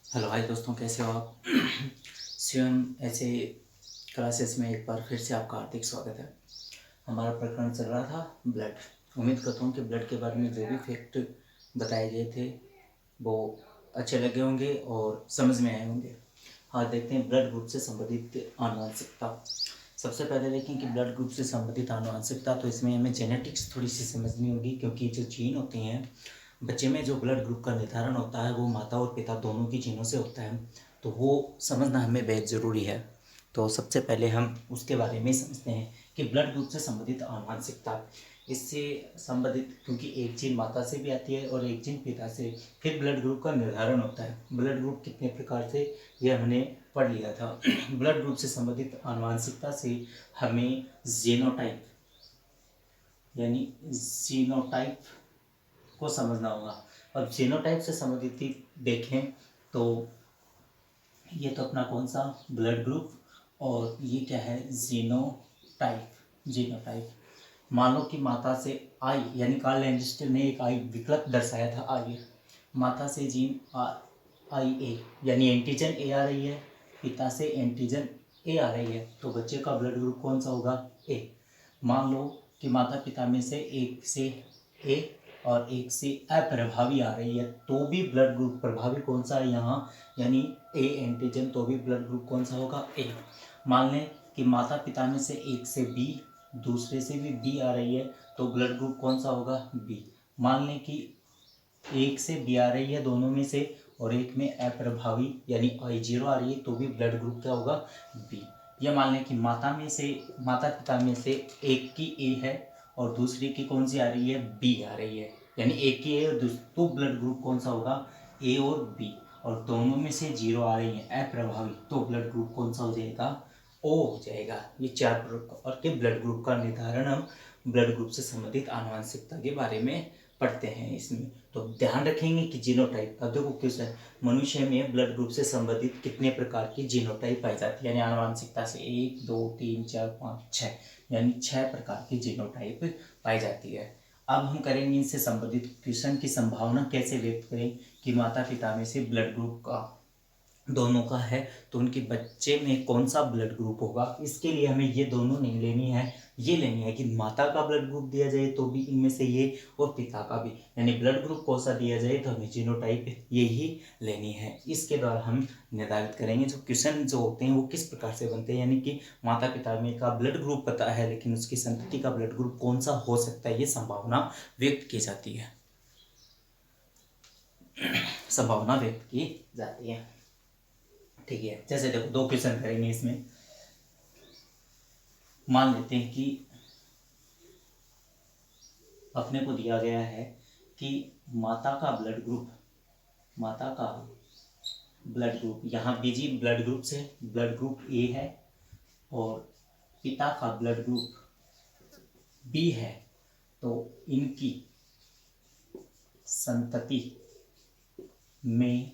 Hello hi दोस्तों, कैसे हो आप। स्वयं ऐसे क्लासेस में एक बार फिर से आपका हार्दिक स्वागत है। हमारा प्रकरण चल रहा था ब्लड। उम्मीद करता हूँ कि ब्लड के बारे में जो भी फैक्ट बताए गए थे वो अच्छे लगे होंगे और समझ में आए होंगे। हाँ, देखते हैं ब्लड ग्रुप से संबंधित आनुवंशिकता। सबसे पहले देखें कि ब्लड ग्रुप से संबंधित आनुवंशिकता, तो इसमें हमें जेनेटिक्स थोड़ी सी समझनी होगी, क्योंकि जो जीन होते हैं बच्चे में, जो ब्लड ग्रुप का निर्धारण होता है वो माता और पिता दोनों की जीनों से होता है, तो वो समझना हमें बेहद ज़रूरी है। तो सबसे पहले हम उसके बारे में समझते हैं कि ब्लड ग्रुप से संबंधित आनुवंशिकता। इससे संबंधित, क्योंकि एक जीन माता से भी आती है और एक जीन पिता से, फिर ब्लड ग्रुप का निर्धारण होता है। ब्लड ग्रुप कितने प्रकार से, यह हमने पढ़ लिया था। ब्लड ग्रुप से संबंधित आनुवंशिकता से हमें जीनोटाइप यानी जीनोटाइप को समझना होगा। अब जीनोटाइप से संबंधित देखें तो ये तो अपना कौन सा ब्लड ग्रुप, और ये क्या है जीनोटाइप। जीनोटाइप, मान लो कि माता से आई, यानी कार्ल लैंगस्टर ने एक आई विकल्प दर्शाया था। आई, माता से जीन आई ए, यानी एंटीजन ए आ रही है, पिता से एंटीजन ए आ रही है, तो बच्चे का ब्लड ग्रुप कौन सा होगा? ए। मान लो कि माता पिता में से एक से ए और एक से अप्रभावी आ रही है, तो भी ब्लड ग्रुप प्रभावी कौन सा है यहाँ, यानी ए एंटीजन, तो भी ब्लड ग्रुप कौन सा होगा? ए। मान लें कि माता पिता में से एक से बी, दूसरे से भी बी आ रही है, तो ब्लड ग्रुप कौन सा होगा? बी। मान लें कि एक से बी आ रही है दोनों में से, और एक में अप्रभावी यानी I0 आ रही है, तो भी ब्लड ग्रुप क्या होगा? बी। या मान लें कि माता पिता में से एक की ए है और दूसरी की कौन सी आ रही है? बी आ रही है, यानी एक की ए और दूसरी, तो ब्लड ग्रुप कौन सा होगा? ए और बी। और दोनों में से 0 आ रही है अप्रभावी, तो ब्लड ग्रुप कौन सा हो जाएगा? ओ हो जाएगा। ये 4 प्रकार के ब्लड ग्रुप का निर्धारण हम ब्लड ग्रुप से संबंधित आनुवंशिकता के बारे में पढ़ते हैं इसमें। तो ध्यान रखेंगे कि जीनोटाइप, अब देखो क्वेश्चन, मनुष्य में ब्लड ग्रुप से संबंधित कितने प्रकार की जीनोटाइप पाई जाती है, यानी आनुवंशिकता से 1 2 3 4 5 6, यानी 6 प्रकार की जीनोटाइप पाई जाती है। अब हम करेंगे इनसे संबंधित क्वेश्चन की संभावना कैसे व्यक्त करें कि माता पिता में से ब्लड ग्रुप का दोनों का है, तो उनके बच्चे में कौन सा ब्लड ग्रुप होगा। इसके लिए हमें ये दोनों नहीं लेनी है, ये लेनी है कि माता का ब्लड ग्रुप दिया जाए तो भी इनमें से ये, और पिता का भी, यानी ब्लड ग्रुप कौन सा दिया जाए तो हमें जीनोटाइप ये ही लेनी है। इसके द्वारा हम निर्धारित करेंगे जो क्वेश्चन जो होते हैं वो किस प्रकार से बनते हैं, यानी कि माता पिता में का ब्लड ग्रुप पता है, लेकिन उसकी संतति का ब्लड ग्रुप कौन सा हो सकता है, ये संभावना व्यक्त की जाती है। संभावना व्यक्त की जाती है, ठीक है। जैसे देखो, 2 क्वेश्चन करेंगे इसमें। मान लेते हैं कि अपने को दिया गया है कि माता का ब्लड ग्रुप यहाँ बीजी ब्लड ग्रुप से ब्लड ग्रुप ए है, और पिता का ब्लड ग्रुप बी है, तो इनकी संतति में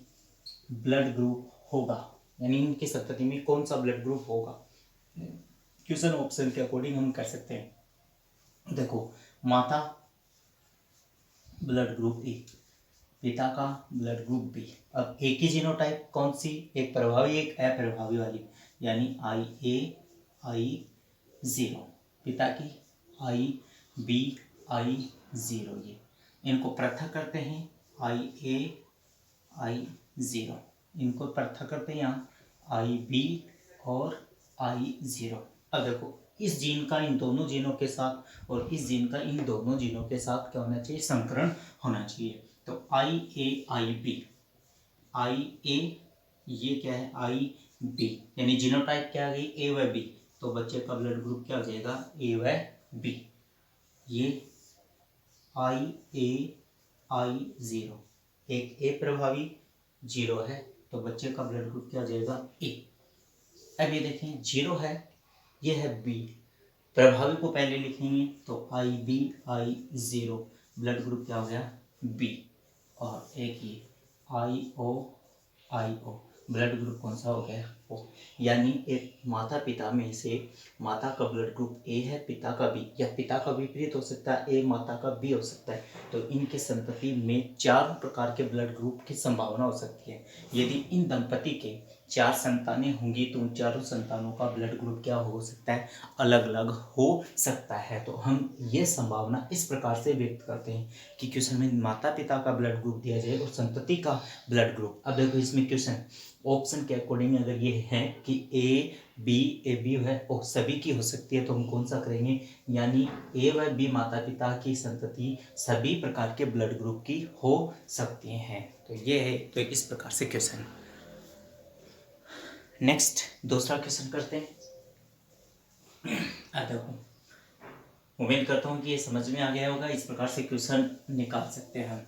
ब्लड ग्रुप होगा, यानी इनकी संतति में कौन सा ब्लड ग्रुप होगा। क्वेश्चन ऑप्शन के अकॉर्डिंग हम कर सकते हैं। देखो, माता ब्लड ग्रुप ए, पिता का ब्लड ग्रुप बी। अब एक ही जीनोटाइप कौन सी, एक प्रभावी एक अप्रभावी वाली, यानी I0, पिता की IB I0, ये इनको पृथक करते हैं IA I0, इनको पृथक करते हैं यहाँ IB और I0। अब देखो, इस जीन का इन दोनों जीनों के साथ और इस जीन का इन दोनों जीनों के साथ क्या होना चाहिए? संकरण होना चाहिए। तो IA ये क्या है? IB, यानी जीनोटाइप क्या आ गई? A व B, तो बच्चे का ब्लड ग्रुप क्या हो जाएगा? A व B। ये IA I0, एक A प्रभावी 0 है, तो बच्चे का ब्लड ग्रुप क्या हो जाएगा? A। अब ये देखें, 0 है, ये है B, प्रभावी को पहले लिखेंगे तो IB I0, ब्लड ग्रुप क्या हो गया? B। और एक ये IO ब्लड ग्रुप कौन सा हो गया? ओ, यानी एक माता पिता में से माता का ब्लड ग्रुप ए है, पिता का बी, या पिता का विपरीत हो सकता है, ए माता का बी हो सकता है। तो इनके संतति में 4 प्रकार के ब्लड ग्रुप की संभावना हो सकती है। यदि इन दंपति के 4 संतानें होंगी तो उन चारों संतानों का ब्लड ग्रुप क्या हो सकता है, अलग अलग हो सकता है। तो हम ये संभावना इस प्रकार से व्यक्त करते हैं कि क्वेश्चन में माता पिता का ब्लड ग्रुप दिया जाए और संतति का ब्लड ग्रुप। अब देखो इसमें क्वेश्चन ऑप्शन के अकॉर्डिंग अगर ये है कि ए बी है और सभी की हो सकती है, तो हम कौन सा करेंगे, यानी ए व बी माता पिता की संतति सभी प्रकार के ब्लड ग्रुप की हो सकती हैं। तो ये है, तो इस प्रकार से क्वेश्चन। नेक्स्ट दूसरा क्वेश्चन करते हैं। देखो, उम्मीद करता हूँ कि ये समझ में आ गया होगा। इस प्रकार से क्वेश्चन निकाल सकते हैं हम।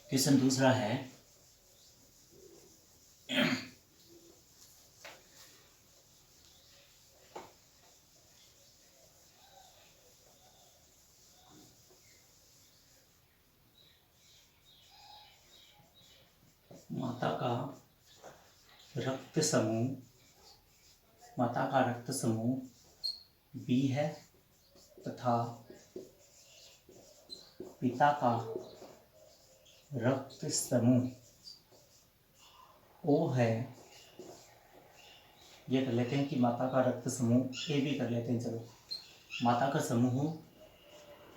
क्वेश्चन दूसरा है, माता का रक्त समूह, माता का रक्त समूह बी है तथा पिता का रक्त समूह ओ है। ये कर लेते हैं कि माता का रक्त समूह ए बी कर लेते हैं। चलो, माता का समूह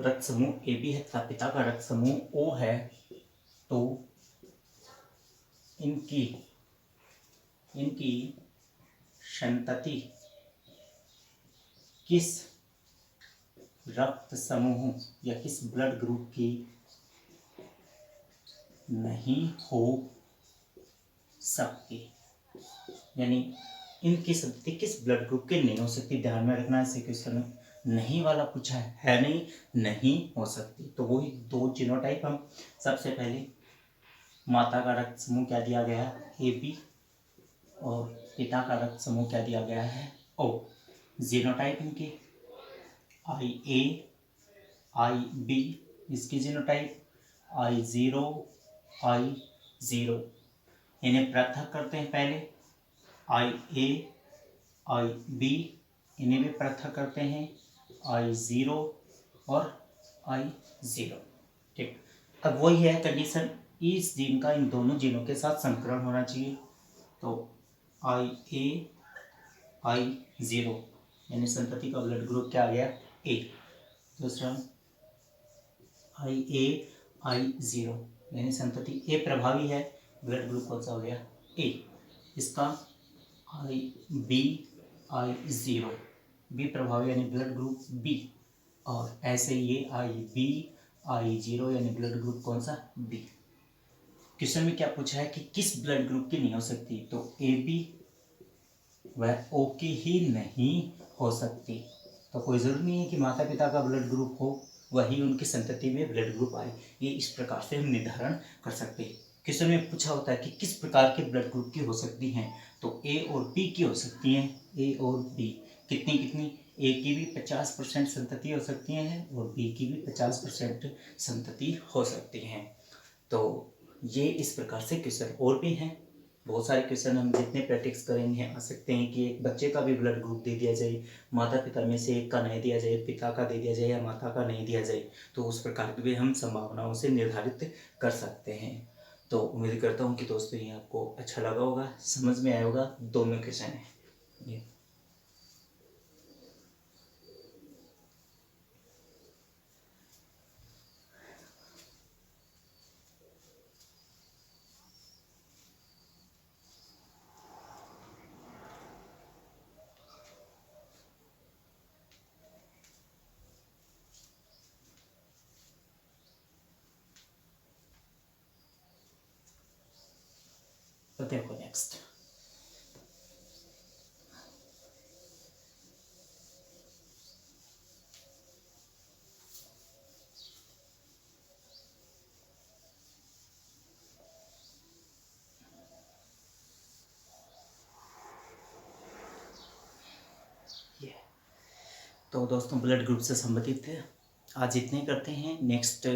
रक्त समूह ए बी है तथा पिता का रक्त समूह ओ है, तो इनकी इनकी संतति किस रक्त समूह या किस ब्लड ग्रुप की नहीं हो सकती, यानी इनकी संतति किस ब्लड ग्रुप की नहीं हो सकती। ध्यान में रखना, इसे क्वेश्चन में नहीं वाला पूछा है नहीं हो सकती। तो वही 2 जीनोटाइप हम सबसे पहले माता का रक्त समूह क्या दिया गया है, ए बी, और पिता का रक्त समूह क्या दिया गया है, ओ। जीनोटाइप इनके आई ए आई बी, इसकी जीनोटाइप I0 I0। इन्हें पृथक करते हैं पहले, IA IB, इन्हें भी पृथक करते हैं I0 और I0। ठीक, अब वही है कंडीशन, इस जीन का इन दोनों जीनों के साथ संकरण होना चाहिए। तो IA I0 यानी संतति का ब्लड ग्रुप क्या आ गया, ए। दूसरा IA I0 यानी संतति ए प्रभावी है, ब्लड ग्रुप कौन सा हो गया, ए। इसका IB I0 बी प्रभावी यानी ब्लड ग्रुप बी, और ऐसे ये IB I0 यानी ब्लड ग्रुप कौन सा, बी। क्वेश्चन में क्या पूछा है कि किस ब्लड ग्रुप की नहीं हो सकती, तो AB व O की ही नहीं हो सकती। तो कोई ज़रूरी नहीं है कि माता पिता का ब्लड ग्रुप हो वही उनकी संतति में ब्लड ग्रुप आए। ये इस प्रकार से हम निर्धारण कर सकते हैं। क्वेश्चन में पूछा होता है कि किस प्रकार के ब्लड ग्रुप की हो सकती हैं, तो ए और बी की हो सकती हैं। ए और बी कितनी कितनी, ए की भी 50% संतति हो सकती हैं और बी की भी 50% संतति हो सकती हैं। तो ये इस प्रकार से क्वेश्चन और भी हैं, बहुत सारे क्वेश्चन हम जितने प्रैक्टिस करेंगे आ सकते हैं कि एक बच्चे का भी ब्लड ग्रुप दे दिया जाए, माता पिता में से एक का नहीं दिया जाए, पिता का दे दिया जाए या माता का नहीं दिया जाए, तो उस प्रकार की भी हम संभावनाओं से निर्धारित कर सकते हैं। तो उम्मीद करता हूँ कि दोस्तों ये आपको अच्छा लगा होगा, समझ में आया होगा। दोनों क्वेश्चन हैं ये। तो देखो नेक्स्ट, ये तो दोस्तों ब्लड ग्रुप से संबंधित थे आज इतने करते हैं। नेक्स्ट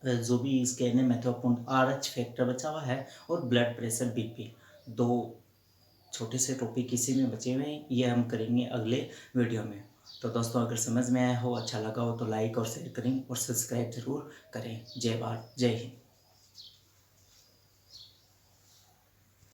जो भी इसके अन्य महत्वपूर्ण RH फैक्टर बचा हुआ है और ब्लड प्रेशर BP, 2 छोटे से टॉपिक किसी में बचे हुए हैं, ये हम करेंगे अगले वीडियो में। तो दोस्तों अगर समझ में आया हो, अच्छा लगा हो तो लाइक और शेयर करें और सब्सक्राइब ज़रूर करें। जय भारत, जय हिंद।